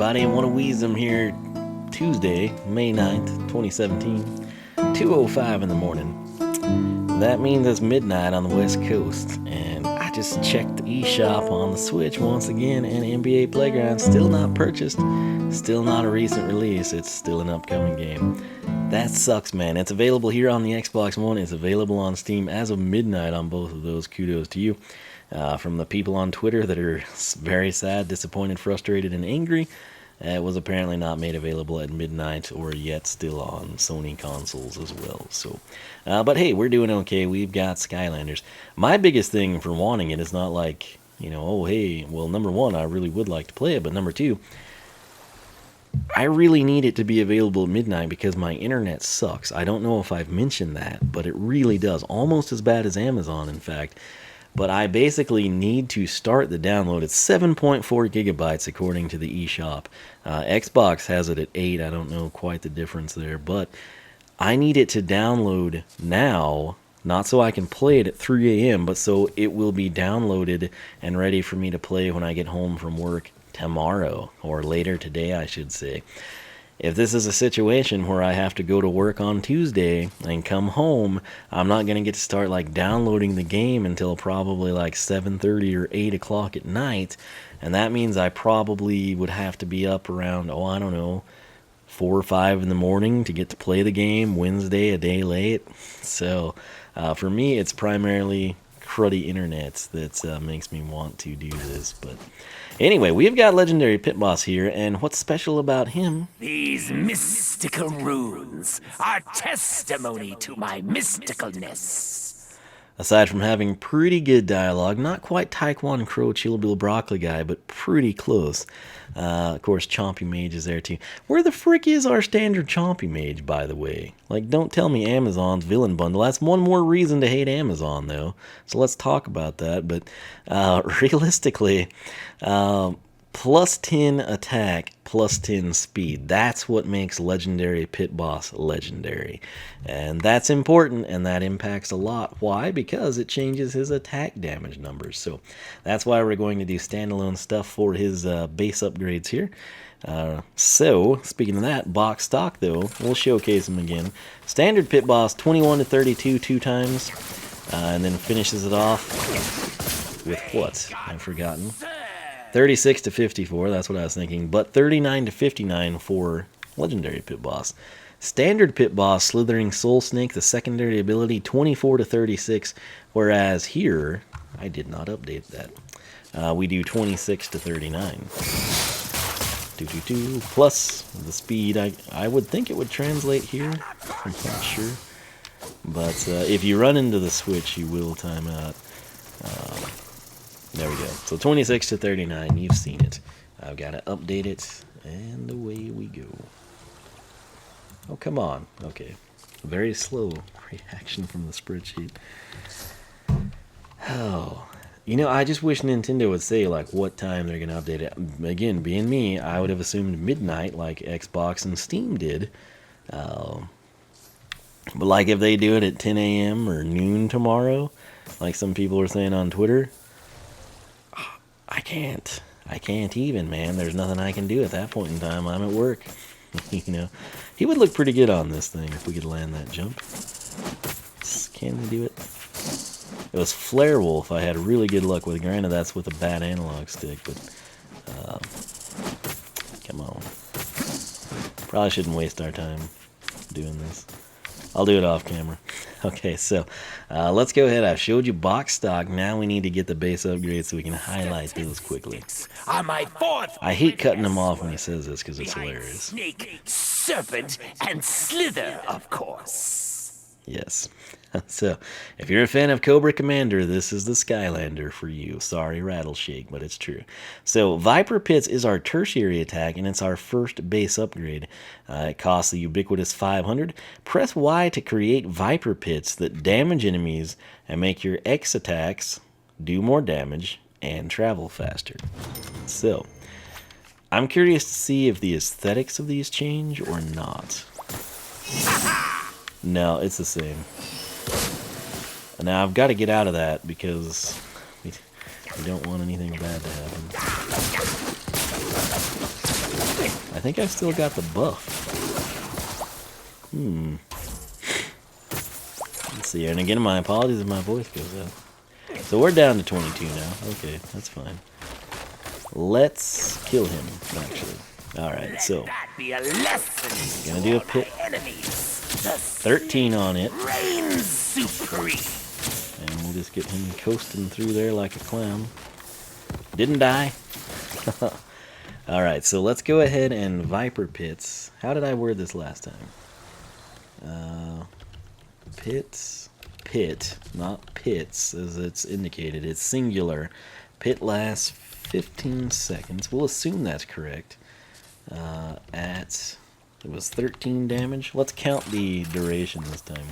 everybody, and what a wisdom here. Tuesday, May 9th, 2017, 2:05 in the morning. That means it's midnight on the West Coast, and I just checked the eShop on the Switch once again, and NBA Playground still not purchased, still not a recent release, it's still an upcoming game. That sucks, man. It's available here on the Xbox One, it's available on Steam as of midnight on both of those. Kudos to you. From the people on Twitter that are very sad, disappointed, frustrated, and angry, it was apparently not made available at midnight or yet still on Sony consoles as well. So, but hey, we're doing okay. We've got Skylanders. My biggest thing for wanting it is not like, oh hey, well, number one, I really would like to play it, but number two, I really need it to be available at midnight because my internet sucks. I don't know if I've mentioned that, but it really does. Almost as bad as Amazon, in fact. But I basically need to start the download. It's 7.4 gigabytes according to the eShop. Xbox has it at 8. I don't know quite the difference there. But I need it to download now. Not so I can play it at 3 a.m. But so it will be downloaded and ready for me to play when I get home from work tomorrow. Or later today, I should say. If this is a situation where I have to go to work on Tuesday and come home, I'm not going to get to start like downloading the game until probably like 7:30 or 8 o'clock at night. And that means I probably would have to be up around, 4 or 5 in the morning to get to play the game Wednesday, a day late. So for me, it's primarily cruddy internet that makes me want to do this. But anyway, we've got Legendary Pit Boss here, and what's special about him? These mystical runes are testimony to my mysticalness. Aside from having pretty good dialogue, not quite Taekwon Crow Chill Bill Broccoli guy, but pretty close. Of course, Chompy Mage is there too. Where the frick is our standard Chompy Mage, by the way? Like, don't tell me Amazon's villain bundle. That's one more reason to hate Amazon, though. So let's talk about that. But realistically, plus 10 attack, plus 10 speed. That's what makes Legendary Pit Boss legendary. And that's important, and that impacts a lot. Why? Because it changes his attack damage numbers. So that's why we're going to do standalone stuff for his base upgrades here. So, speaking of that, box stock, though, we'll showcase him again. Standard Pit Boss, 21 to 32 2 times, and then finishes it off with what? I've forgotten. 36 to 54, that's what I was thinking, but 39 to 59 for Legendary Pit Boss. Standard Pit Boss, Slithering Soul Snake, the secondary ability, 24 to 36, whereas here, I did not update that. We do 26 to 39. Plus the speed, I would think it would translate here, I'm not sure. But if you run into the switch, you will time out. There we go. So 26 to 39, you've seen it. I've got to update it, and away we go. Oh, come on. Okay. Very slow reaction from the spreadsheet. Oh. I just wish Nintendo would say, like, what time they're going to update it. Again, being me, I would have assumed midnight like Xbox and Steam did. But, like, if they do it at 10 a.m. or noon tomorrow, like some people are saying on Twitter, I can't even, man. There's nothing I can do at that point in time. I'm at work. He would look pretty good on this thing if we could land that jump. Can we do it? It was Flare Wolf I had really good luck with. Granted, that's with a bad analog stick, but come on. Probably shouldn't waste our time doing this. I'll do it off camera. Okay, so let's go ahead. I've showed you box stock. Now we need to get the base upgrades so we can highlight those quickly. I hate cutting him off when he says this because it's hilarious. Snake, serpent, and slither, of course. Yes. So, if you're a fan of Cobra Commander, this is the Skylander for you. Sorry, Rattleshake, but it's true. So, Viper Pits is our tertiary attack, and it's our first base upgrade. It costs the ubiquitous 500. Press Y to create Viper Pits that damage enemies and make your X attacks do more damage and travel faster. So, I'm curious to see if the aesthetics of these change or not. No, it's the same. Now I've got to get out of that because we don't want anything bad to happen. I think I've still got the buff. Let's see. And again, my apologies if my voice goes out. So we're down to 22 now. Okay, that's fine. Let's kill him, actually. Alright, so. That be a lesson Gonna do a pit. 13 on it. Reign supreme. And we'll just get him coasting through there like a clown. Didn't die. Alright, so let's go ahead and Viper Pits. How did I word this last time? Pits. Pit, not pits, as it's indicated. It's singular. Pit lasts 15 seconds. We'll assume that's correct. It was 13 damage. Let's count the duration this time.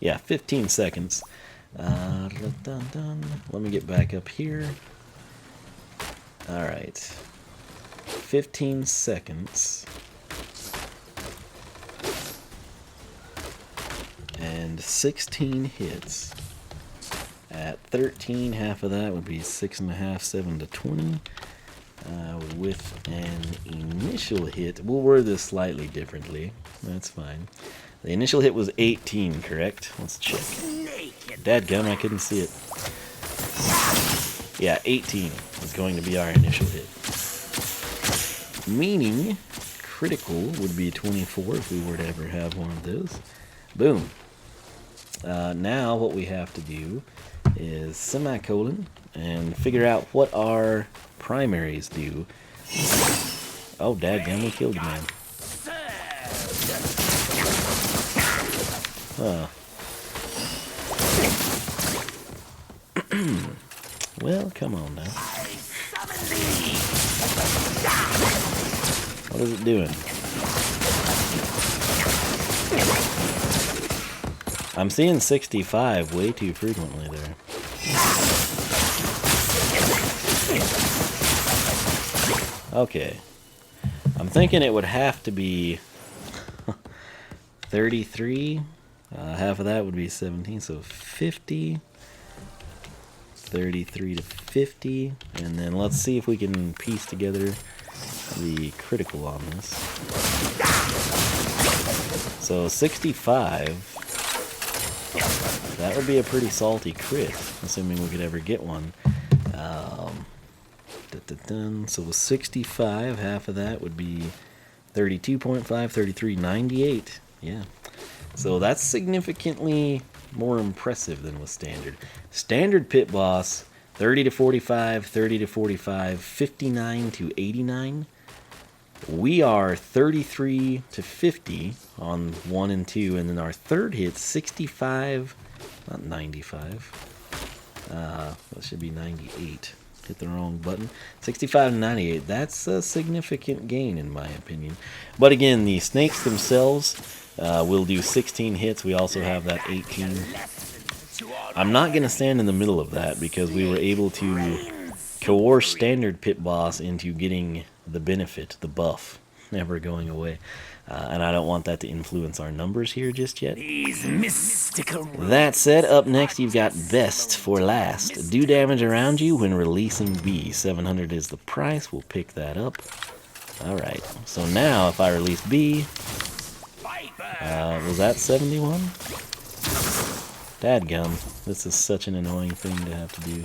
Yeah, 15 seconds. Let me get back up here. Alright. 15 seconds. And 16 hits. At 13, half of that would be 6.5, 7 to 20. With an initial hit, we'll word this slightly differently. That's fine. The initial hit was 18, correct? Let's check. Dadgum, I couldn't see it. Yeah, 18 is going to be our initial hit. Meaning, critical would be 24 if we were to ever have one of those. Boom. Now what we have to do is semicolon and figure out what our primaries do. Oh, dadgum, we killed you, man. Huh. Well, come on now. What is it doing? I'm seeing 65 way too frequently there. Okay. I'm thinking it would have to be 33. Half of that would be 17, so 50. 33 to 50. And then let's see if we can piece together the critical on this. So 65. That would be a pretty salty crit, assuming we could ever get one. So 65, half of that would be 32.5, 33.98. Yeah. So that's significantly more impressive than with standard. Standard pit boss, 30 to 45, 30 to 45, 59 to 89. We are 33 to 50 on 1 and 2, and then our third hit, 65, not 95. That should be 98. Hit the wrong button. 65 to 98. That's a significant gain, in my opinion. But again, the snakes themselves will do 16 hits. We also have that 18. I'm not going to stand in the middle of that because we were able to coerce standard pit boss into getting the benefit, the buff, never going away. And I don't want that to influence our numbers here just yet. These mystical That said, up next you've got Best for Last. Do damage around you when releasing B. 700 is the price. We'll pick that up. Alright, so now if I release B, was that 71? Dadgum, this is such an annoying thing to have to do.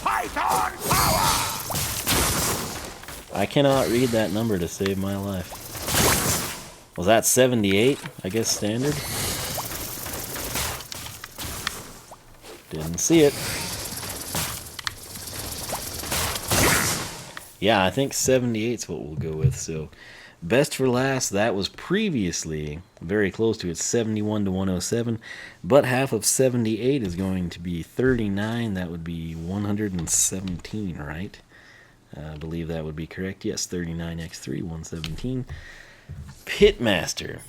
Python power! I cannot read that number to save my life. Was that 78? I guess standard? Didn't see it. Yeah, I think 78 is what we'll go with. So, Best for Last, that was previously very close to it, 71 to 107. But half of 78 is going to be 39. That would be 117, right? I believe that would be correct. Yes, 39x3, 117. Pitmaster.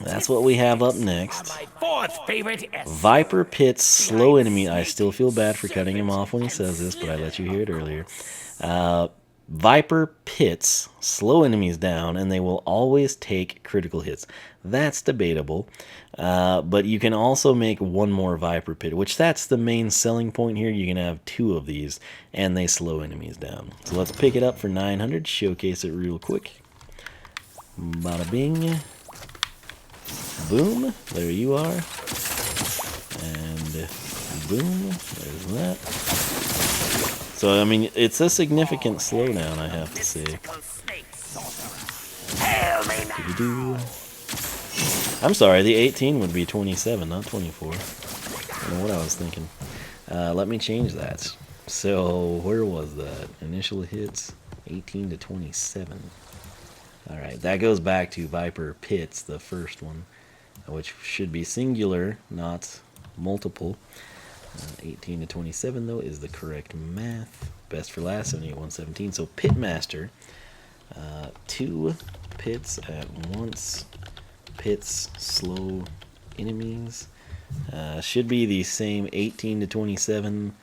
That's what we have up next. My fourth favorite Viper Pit's slow enemy. I still feel bad for cutting him off when he says this, but I let you hear it earlier. Viper pits slow enemies down, and they will always take critical hits. That's debatable, but you can also make one more Viper pit, which that's the main selling point here. You can have 2 of these, and they slow enemies down. So let's pick it up for 900, showcase it real quick. Bada bing. Boom, there you are. And boom, there's that. So, I mean, it's a significant slowdown, I have to say. I'm sorry, the 18 would be 27, not 24. I don't know what I was thinking. Let me change that. So, where was that? Initial hits, 18 to 27. Alright, that goes back to Viper Pits, the first one, which should be singular, not multiple. 18 to 27, though, is the correct math. Best for last, 78, 117. So, Pitmaster, 2 pits at once. Pits, slow enemies. Should be the same 18 to 27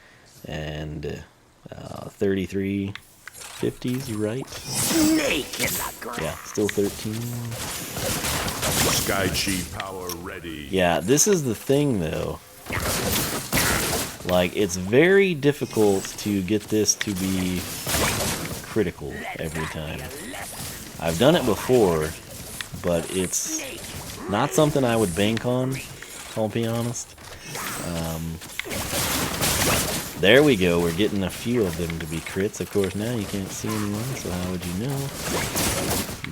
and 33 50s, right? Snake in the grass. Yeah, still 13. Sky Chi power ready. Yeah, this is the thing, though. Like, it's very difficult to get this to be critical every time. I've done it before, but it's not something I would bank on, I'll be honest. There we go, we're getting a few of them to be crits. Of course, now you can't see anyone, so how would you know?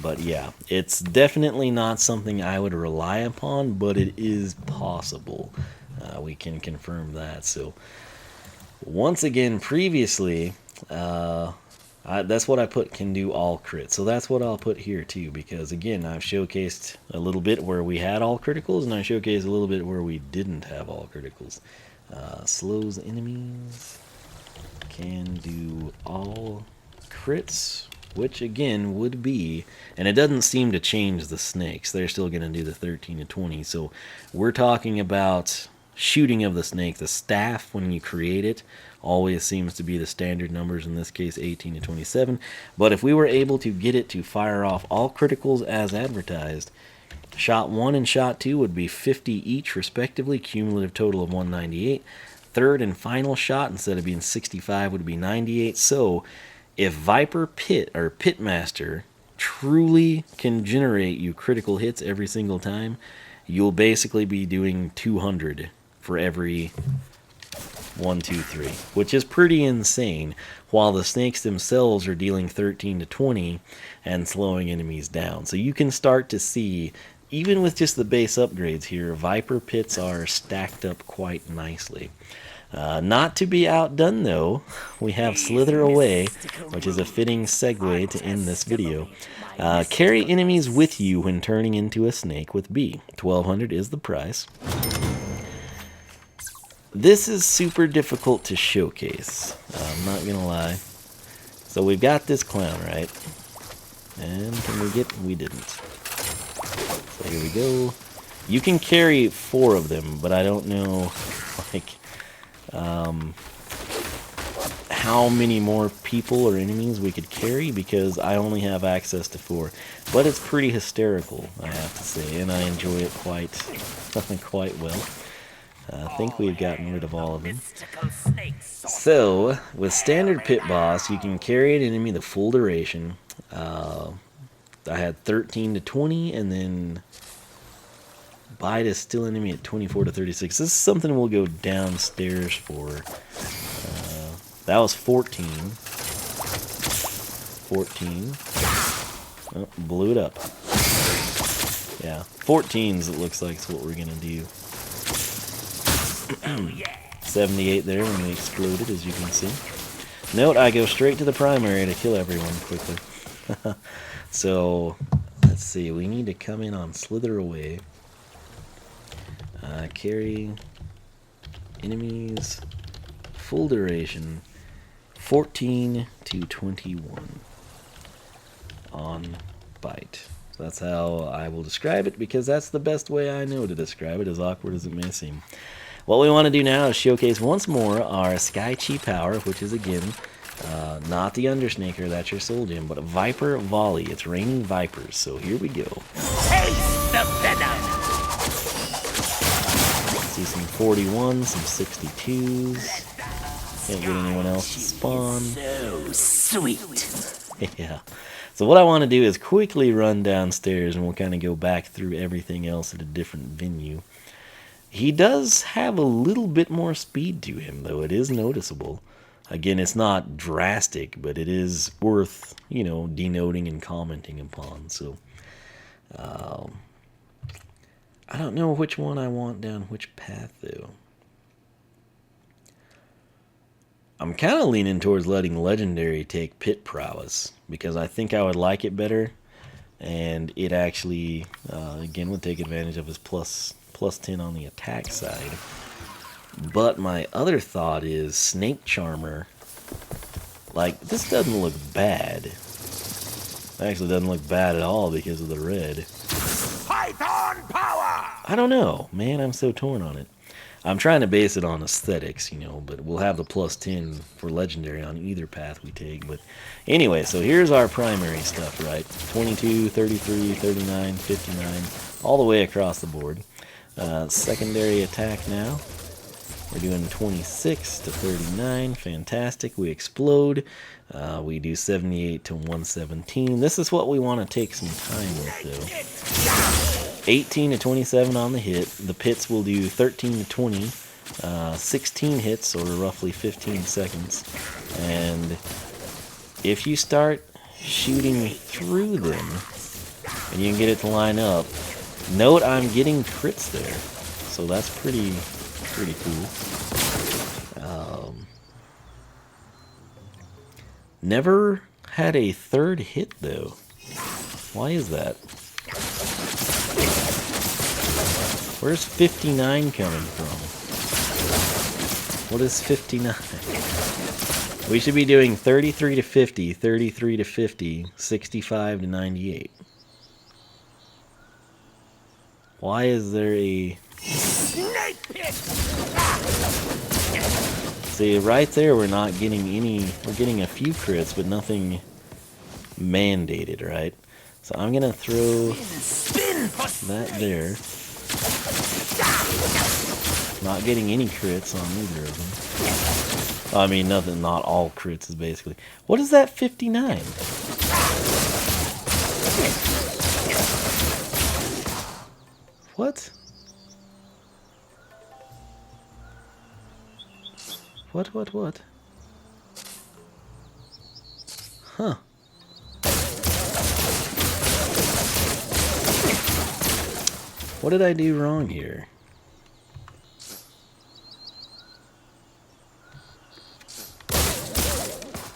But yeah, it's definitely not something I would rely upon, but it is possible. We can confirm that. So, once again, previously, that's what I put, can do all crits. So that's what I'll put here too, because again, I've showcased a little bit where we had all criticals, and I showcased a little bit where we didn't have all criticals. Slows enemies, can do all crits, which again would be, and it doesn't seem to change the snakes. They're still going to do the 13 to 20. So we're talking about shooting of the snake. The staff, when you create it, always seems to be the standard numbers, in this case 18 to 27. But if we were able to get it to fire off all criticals as advertised, shot 1 and shot 2 would be 50 each respectively, cumulative total of 198. Third and final shot, instead of being 65, would be 98. So if Viper Pit or Pitmaster truly can generate you critical hits every single time, you'll basically be doing 200 for every 1, 2, 3, which is pretty insane, while the snakes themselves are dealing 13 to 20 and slowing enemies down. So you can start to see, even with just the base upgrades here, Viper Pits are stacked up quite nicely. Not to be outdone, though, we have Slither Away, which is a fitting segue to end this video. Carry enemies with you when turning into a snake with B. 1200 is the price. This is super difficult to showcase, I'm not gonna lie. So we've got this clown, right? And can we get, we didn't. So here we go. You can carry 4 of them, but I don't know, like, how many more people or enemies we could carry, because I only have access to 4. But it's pretty hysterical, I have to say, and I enjoy it quite well. I think we've gotten rid of all of them. So, with standard pit boss, you can carry an enemy the full duration. I had 13 to 20, and then bite is still enemy at 24 to 36. This is something we'll go downstairs for. That was 14. 14. Oh, blew it up. Yeah, 14s it looks like is what we're going to do. 78 there when we exploded, as you can see. Note, I go straight to the primary to kill everyone quickly. So, let's see, we need to come in on Slither Away. Carry enemies, full duration, 14 to 21 on bite. So that's how I will describe it, because that's the best way I know to describe it, as awkward as it may seem. What we want to do now is showcase once more our Sky Chi power, which is again Not the Undersnaker, that's your soul gem, but a Viper Volley. It's raining Vipers, so here we go. Taste the venom. See some 41s, some 62s. Can't get anyone else to spawn. So sweet. Yeah. So what I want to do is quickly run downstairs and we'll kind of go back through everything else at a different venue. He does have a little bit more speed to him, though. It is noticeable. Again, it's not drastic, but it is worth, you know, denoting and commenting upon. So, I don't know which one I want down which path, though. I'm kind of leaning towards letting Legendary take Pit Prowess, because I think I would like it better, and it actually, again, would take advantage of his plus 10 on the attack side. But my other thought is Snake Charmer. Like, this doesn't look bad. It actually doesn't look bad at all because of the red. Python power. I don't know, man, I'm so torn on it. I'm trying to base it on aesthetics, you know, but we'll have the plus 10 for Legendary on either path we take. But anyway, so here's our primary stuff, right? 22, 33, 39, 59, all the way across the board. Secondary attack now. We're doing 26 to 39. Fantastic. We explode. We do 78 to 117. This is what we want to take some time with, though. 18 to 27 on the hit. The pits will do 13 to 20. 16 hits, or roughly 15 seconds. And if you start shooting through them, and you can get it to line up, note I'm getting crits there. So that's pretty cool. Never had a third hit, though. Why is that? Where's 59 coming from? What is 59? We should be doing 33 to 50, 33 to 50, 65 to 98. Why is there a... Snake pit. See, right there we're not getting any... We're getting a few crits, but nothing mandated, right? So I'm going to throw that there. Not getting any crits on either of them. I mean, nothing, not all crits is basically... What is that 59? What? What? Huh. What did I do wrong here?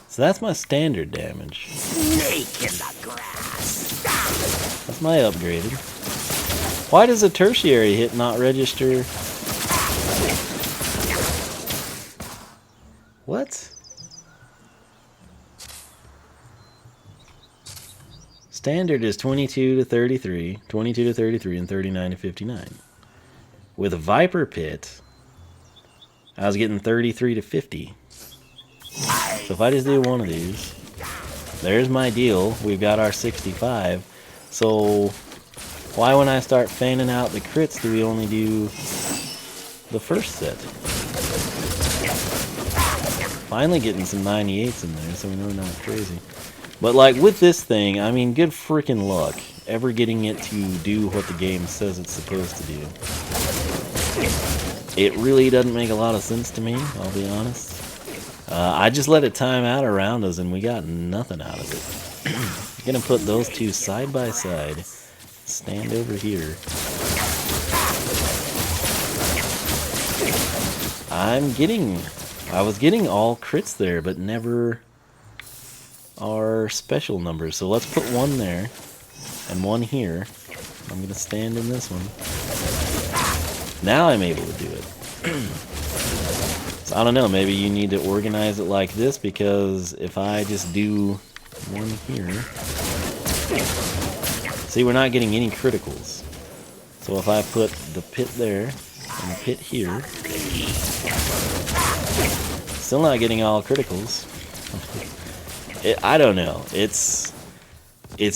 So that's my standard damage. Snake in the grass. That's my upgraded. Why does a tertiary hit not register? What? Standard is 22 to 33, 22 to 33, and 39 to 59. With a Viper Pit, I was getting 33 to 50. So if I just do one of these, there's my deal. We've got our 65. So why when I start fanning out the crits do we only do the first set? Finally getting some 98s in there, so we know we're not crazy. But like with this thing, I mean, good freaking luck ever getting it to do what the game says it's supposed to do. It really doesn't make a lot of sense to me, I'll be honest. I just let it time out around us and we got nothing out of it. I'm gonna put those two side by side. Stand over here. I was getting all crits there, but never our special numbers. So let's put one there and one here. I'm going to stand in this one. Now I'm able to do it. So I don't know, maybe you need to organize it like this, because if I just do one here... See, we're not getting any criticals. So if I put the pit there and the pit here... Still not getting all criticals. I don't know. It's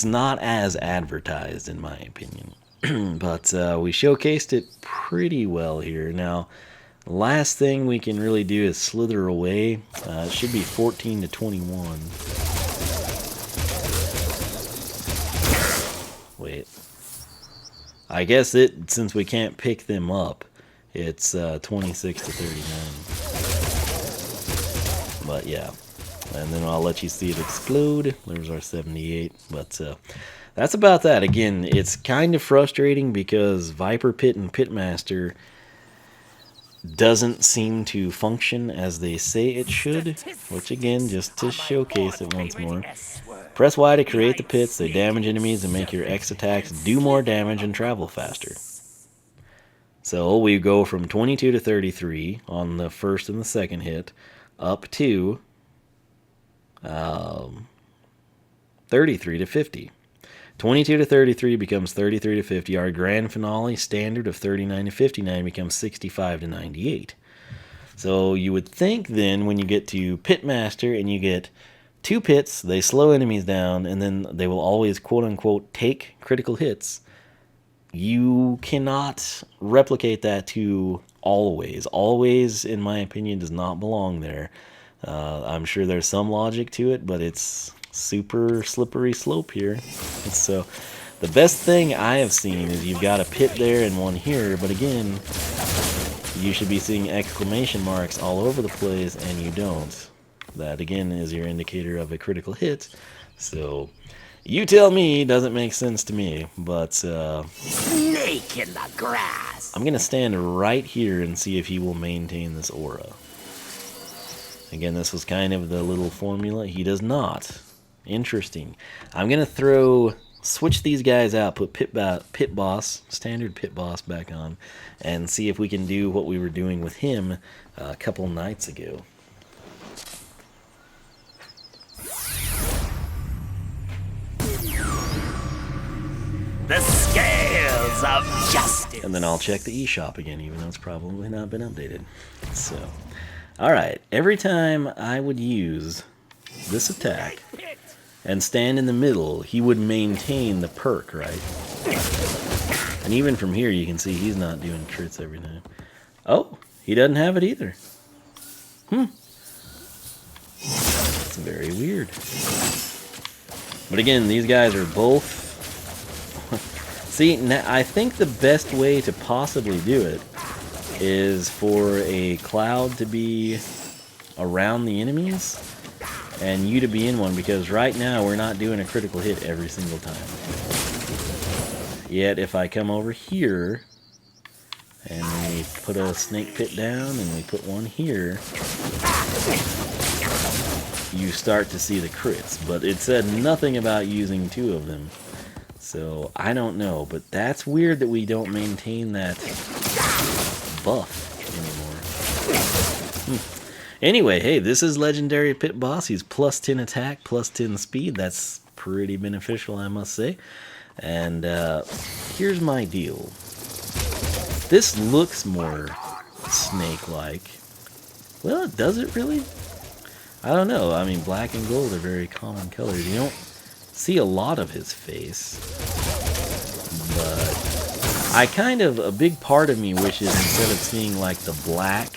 not as advertised, in my opinion. But we showcased it pretty well here. Now, last thing we can really do is slither away. It should be 14 to 21. Wait. I guess since we can't pick them up, it's 26 to 39. But yeah. And then I'll let you see it explode. There's our 78. But that's about that. Again, it's kind of frustrating because Viper Pit and Pitmaster doesn't seem to function as they say it should. Which again, just to showcase it once more. Press Y to create the pits. They damage enemies and make your X attacks do more damage and travel faster. So we go from 22 to 33 on the first and the second hit, up to 33 to 50. 22 to 33 becomes 33 to 50. Our grand finale standard of 39 to 59 becomes 65 to 98. So you would think then when you get to Pitmaster and you get 2 pits, they slow enemies down, and then they will always quote-unquote take critical hits. You cannot replicate that to always. Always, in my opinion, does not belong there. I'm sure there's some logic to it, but it's super slippery slope here. So the best thing I have seen is you've got a pit there and one here, but again, you should be seeing exclamation marks all over the place, and you don't. That again is your indicator of a critical hit. So you tell me, doesn't make sense to me. But Snake in the grass. I'm gonna stand right here and see if he will maintain this aura. Again, this was kind of the little formula. He does not. Interesting. I'm gonna switch these guys out, put pit boss, standard pit boss back on, and see if we can do what we were doing with him a couple nights ago. The scales of justice. And then I'll check the eShop again, even though it's probably not been updated. So, alright, every time I would use this attack and stand in the middle, he would maintain the perk, right? And even from here, you can see he's not doing crits every time. Oh, he doesn't have it either. It's very weird. But again, these guys are both... See, I think the best way to possibly do it is for a cloud to be around the enemies and you to be in one, because right now we're not doing a critical hit every single time. Yet if I come over here and we put a snake pit down and we put one here, you start to see the crits. But it said nothing about using 2 of them. So, I don't know, but that's weird that we don't maintain that buff anymore. Anyway, hey, this is Legendary Pit Boss. He's plus 10 attack, plus 10 speed. That's pretty beneficial, I must say. And here's my deal. This looks more snake-like. Well, does it really? I don't know. I mean, black and gold are very common colors. You don't see a lot of his face, but I a big part of me wishes instead of seeing like the black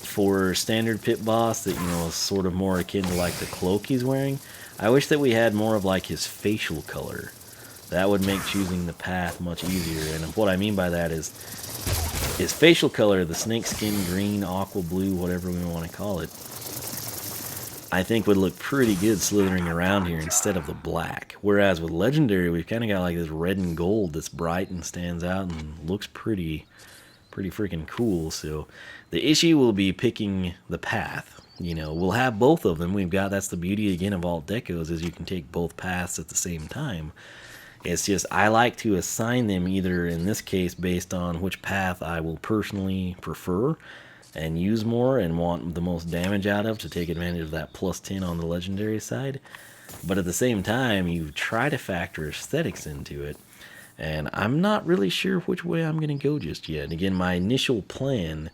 for standard pit boss that, you know, is sort of more akin to like the cloak he's wearing, I wish that we had more of like his facial color. That would make choosing the path much easier. And what I mean by that is his facial color, the snake skin green, aqua blue, whatever we want to call it, I think would look pretty good slithering around here instead of the black. Whereas with Legendary, we've kind of got like this red and gold that's bright and stands out and looks pretty freaking cool. So the issue will be picking the path. You know, we'll have both of them. That's the beauty again of Alt Decos, is you can take both paths at the same time. It's just I like to assign them either, in this case, based on which path I will personally prefer and use more and want the most damage out of to take advantage of that plus 10 on the legendary side. But at the same time, you try to factor aesthetics into it, and I'm not really sure which way I'm going to go just yet. Again, my initial plan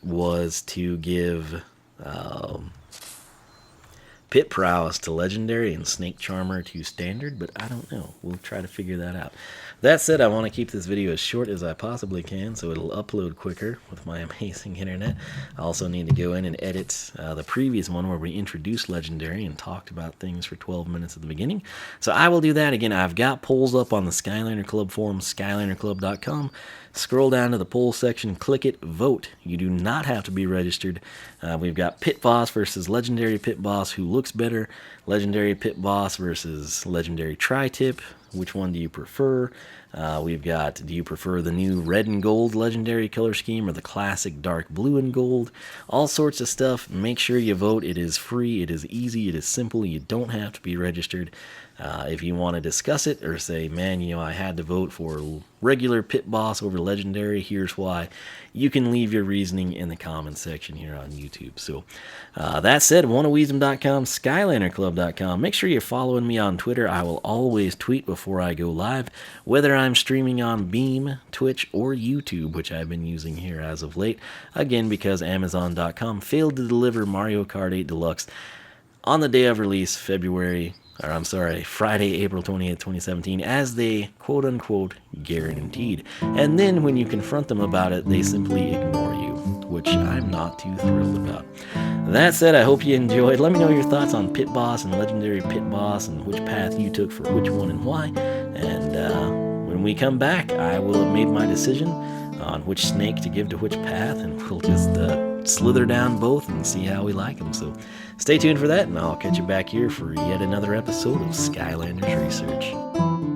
was to give Pit Prowess to Legendary and Snake Charmer to Standard, but I don't know. We'll try to figure that out. That said, I want to keep this video as short as I possibly can so it'll upload quicker with my amazing internet. I also need to go in and edit the previous one where we introduced Legendary and talked about things for 12 minutes at the beginning. So I will do that again. I've got polls up on the Skylander Club forum, skylanderclub.com. Scroll down to the poll section, click it, vote. You do not have to be registered. We've got Pit Boss versus Legendary Pit Boss. Who looks better? Legendary Pit Boss versus Legendary Tri-Tip. Which one do you prefer? We've got, do you prefer the new red and gold Legendary color scheme or the classic dark blue and gold? All sorts of stuff. Make sure you vote. It is free. It is easy. It is simple. You don't have to be registered. If you want to discuss it or say, man, you know, I had to vote for regular Pit Boss over Legendary, here's why, you can leave your reasoning in the comments section here on YouTube. So that said, oneofwisdom.com, skylanderclub.com. Make sure you're following me on Twitter. I will always tweet before I go live, whether I'm streaming on Beam, Twitch, or YouTube, which I've been using here as of late. Again, because Amazon.com failed to deliver Mario Kart 8 Deluxe on the day of release, Friday, April 28th, 2017, as they quote-unquote guaranteed. And then when you confront them about it, they simply ignore you, which I'm not too thrilled about. That said, I hope you enjoyed. Let me know your thoughts on Pit Boss and Legendary Pit Boss and which path you took for which one and why. And when we come back, I will have made my decision on which snake to give to which path, and we'll just slither down both and see how we like them. So stay tuned for that, and I'll catch you back here for yet another episode of Skylanders Research.